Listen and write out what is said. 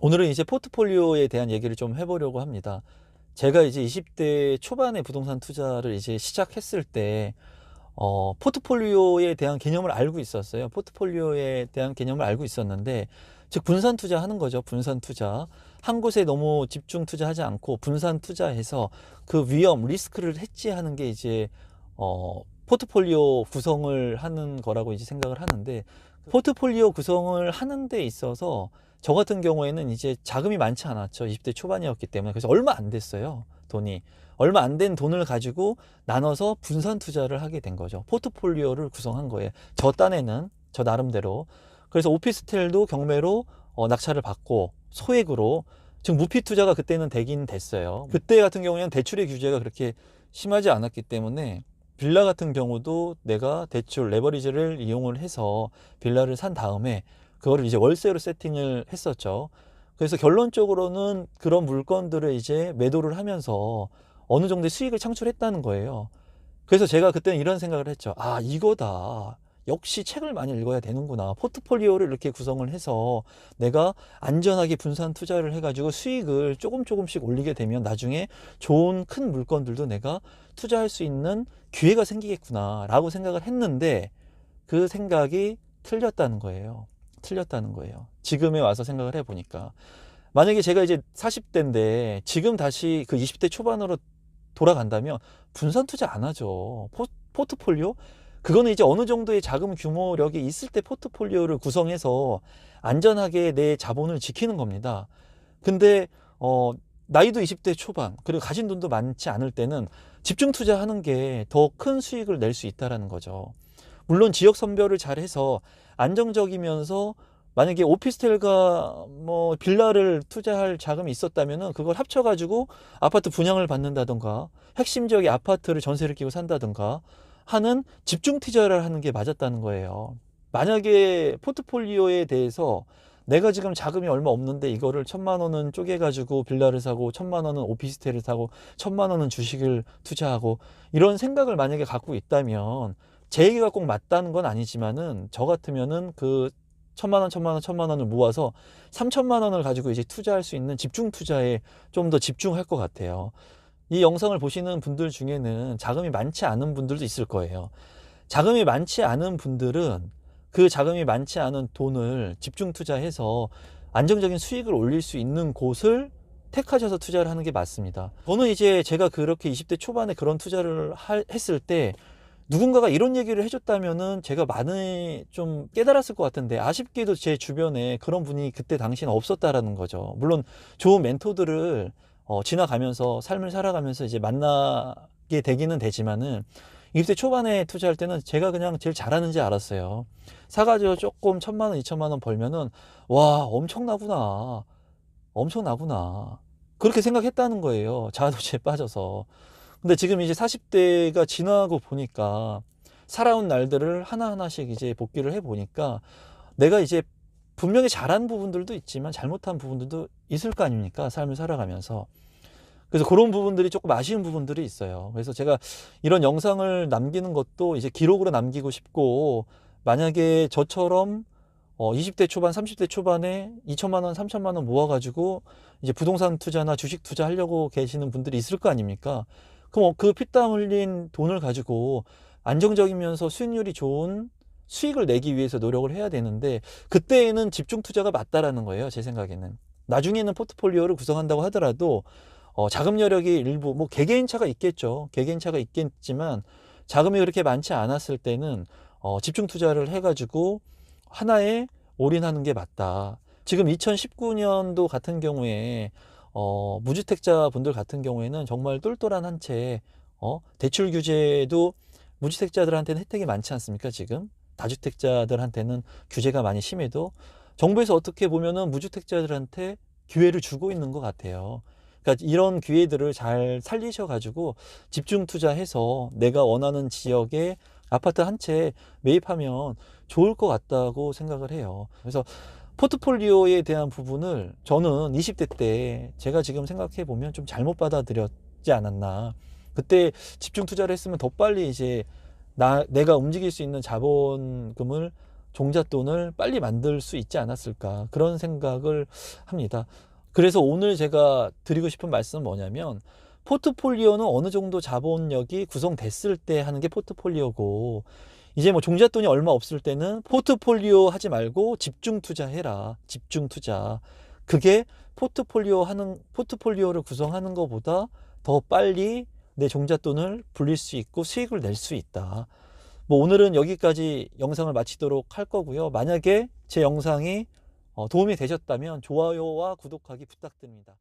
오늘은 이제 포트폴리오에 대한 얘기를 좀 해보려고 합니다. 제가 이제 20대 초반에 부동산 투자를 이제 시작했을 때, 포트폴리오에 대한 개념을 알고 있었어요. 포트폴리오에 대한 개념을 알고 있었는데, 즉, 분산 투자하는 거죠. 분산 투자. 한 곳에 너무 집중 투자하지 않고 분산 투자해서 그 위험, 리스크를 해지하는 게 이제, 포트폴리오 구성을 하는 거라고 이제 생각을 하는데, 포트폴리오 구성을 하는 데 있어서 저 같은 경우에는 이제 자금이 많지 않았죠. 20대 초반이었기 때문에. 그래서 얼마 안 됐어요. 돈이. 얼마 안 된 돈을 가지고 나눠서 분산 투자를 하게 된 거죠. 포트폴리오를 구성한 거예요. 저 딴에는 저 나름대로. 그래서 오피스텔도 경매로 낙찰을 받고 소액으로 지금 무피 투자가 그때는 되긴 됐어요. 그때 같은 경우에는 대출의 규제가 그렇게 심하지 않았기 때문에 빌라 같은 경우도 내가 대출 레버리지를 이용을 해서 빌라를 산 다음에 그거를 이제 월세로 세팅을 했었죠. 그래서 결론적으로는 그런 물건들을 이제 매도를 하면서 어느 정도의 수익을 창출했다는 거예요. 그래서 제가 그때는 이런 생각을 했죠. 아, 이거다. 역시 책을 많이 읽어야 되는구나. 포트폴리오를 이렇게 구성을 해서 내가 안전하게 분산 투자를 해가지고 수익을 조금씩 올리게 되면 나중에 좋은 큰 물건들도 내가 투자할 수 있는 기회가 생기겠구나 라고 생각을 했는데 그 생각이 틀렸다는 거예요. 틀렸다는 거예요. 지금에 와서 생각을 해보니까. 만약에 제가 이제 40대인데 지금 다시 그 20대 초반으로 돌아간다면 분산 투자 안 하죠. 포트폴리오? 그거는 이제 어느 정도의 자금 규모력이 있을 때 포트폴리오를 구성해서 안전하게 내 자본을 지키는 겁니다. 근데 나이도 20대 초반 그리고 가진 돈도 많지 않을 때는 집중 투자하는 게 더 큰 수익을 낼 수 있다라는 거죠. 물론 지역 선별을 잘 해서 안정적이면서 만약에 오피스텔과 뭐 빌라를 투자할 자금이 있었다면은 그걸 합쳐가지고 아파트 분양을 받는다던가 핵심 지역의 아파트를 전세를 끼고 산다던가 하는 집중 투자를 하는 게 맞았다는 거예요. 만약에 포트폴리오에 대해서 내가 지금 자금이 얼마 없는데 이거를 1,000만 원은 쪼개가지고 빌라를 사고 1,000만 원은 오피스텔을 사고 1,000만 원은 주식을 투자하고 이런 생각을 만약에 갖고 있다면 제 얘기가 꼭 맞다는 건 아니지만은 저 같으면은 그 1,000만 원을 모아서 3,000만 원을 가지고 이제 투자할 수 있는 집중 투자에 좀 더 집중할 것 같아요. 이 영상을 보시는 분들 중에는 자금이 많지 않은 분들도 있을 거예요. 자금이 많지 않은 분들은 그 자금이 많지 않은 돈을 집중 투자해서 안정적인 수익을 올릴 수 있는 곳을 택하셔서 투자를 하는 게 맞습니다. 저는 이제 제가 그렇게 20대 초반에 그런 투자를 했을 때 누군가가 이런 얘기를 해줬다면은 제가 많이 좀 깨달았을 것 같은데 아쉽게도 제 주변에 그런 분이 그때 당시는 없었다라는 거죠. 물론 좋은 멘토들을 지나가면서 삶을 살아가면서 이제 만나게 되기는 되지만은 20대 초반에 투자할 때는 제가 그냥 제일 잘하는지 알았어요. 사가지고 조금 1,000만 원, 2,000만 원 벌면은 와, 엄청나구나. 그렇게 생각했다는 거예요. 자아도취에 빠져서. 근데 지금 이제 40대가 지나고 보니까 살아온 날들을 하나하나씩 이제 복기를 해 보니까 내가 이제 분명히 잘한 부분들도 있지만 잘못한 부분들도 있을 거 아닙니까? 삶을 살아가면서. 그래서 그런 부분들이 조금 아쉬운 부분들이 있어요. 그래서 제가 이런 영상을 남기는 것도 이제 기록으로 남기고 싶고, 만약에 저처럼 20대 초반, 30대 초반에 2,000만 원, 3,000만 원 모아가지고 이제 부동산 투자나 주식 투자하려고 계시는 분들이 있을 거 아닙니까? 그럼 그 피땀 흘린 돈을 가지고 안정적이면서 수익률이 좋은 수익을 내기 위해서 노력을 해야 되는데 그때에는 집중 투자가 맞다라는 거예요. 제 생각에는. 나중에는 포트폴리오를 구성한다고 하더라도 자금 여력이 일부 뭐 개개인차가 있겠죠. 개개인차가 있겠지만 자금이 그렇게 많지 않았을 때는 집중 투자를 해가지고 하나에 올인하는 게 맞다. 지금 2019년도 같은 경우에 무주택자 분들 같은 경우에는 정말 똘똘한 한 채 대출 규제도 무주택자들한테는 혜택이 많지 않습니까? 지금 다주택자들한테는 규제가 많이 심해도 정부에서 어떻게 보면은 무주택자들한테 기회를 주고 있는 것 같아요. 그러니까 이런 기회들을 잘 살리셔 가지고 집중 투자해서 내가 원하는 지역에 아파트 한 채 매입하면 좋을 것 같다고 생각을 해요. 그래서 포트폴리오에 대한 부분을 저는 20대 때 제가 지금 생각해 보면 좀 잘못 받아들였지 않았나. 그때 집중 투자를 했으면 더 빨리 이제 내가 움직일 수 있는 자본금을 종잣돈을 빨리 만들 수 있지 않았을까, 그런 생각을 합니다. 그래서 오늘 제가 드리고 싶은 말씀은 뭐냐면, 포트폴리오는 어느 정도 자본력이 구성됐을 때 하는 게 포트폴리오고, 이제 뭐 종잣돈이 얼마 없을 때는 포트폴리오 하지 말고 집중 투자해라. 집중 투자. 그게 포트폴리오를 구성하는 것보다 더 빨리 내 종잣돈을 불릴 수 있고 수익을 낼 수 있다. 뭐 오늘은 여기까지 영상을 마치도록 할 거고요. 만약에 제 영상이 도움이 되셨다면 좋아요와 구독하기 부탁드립니다.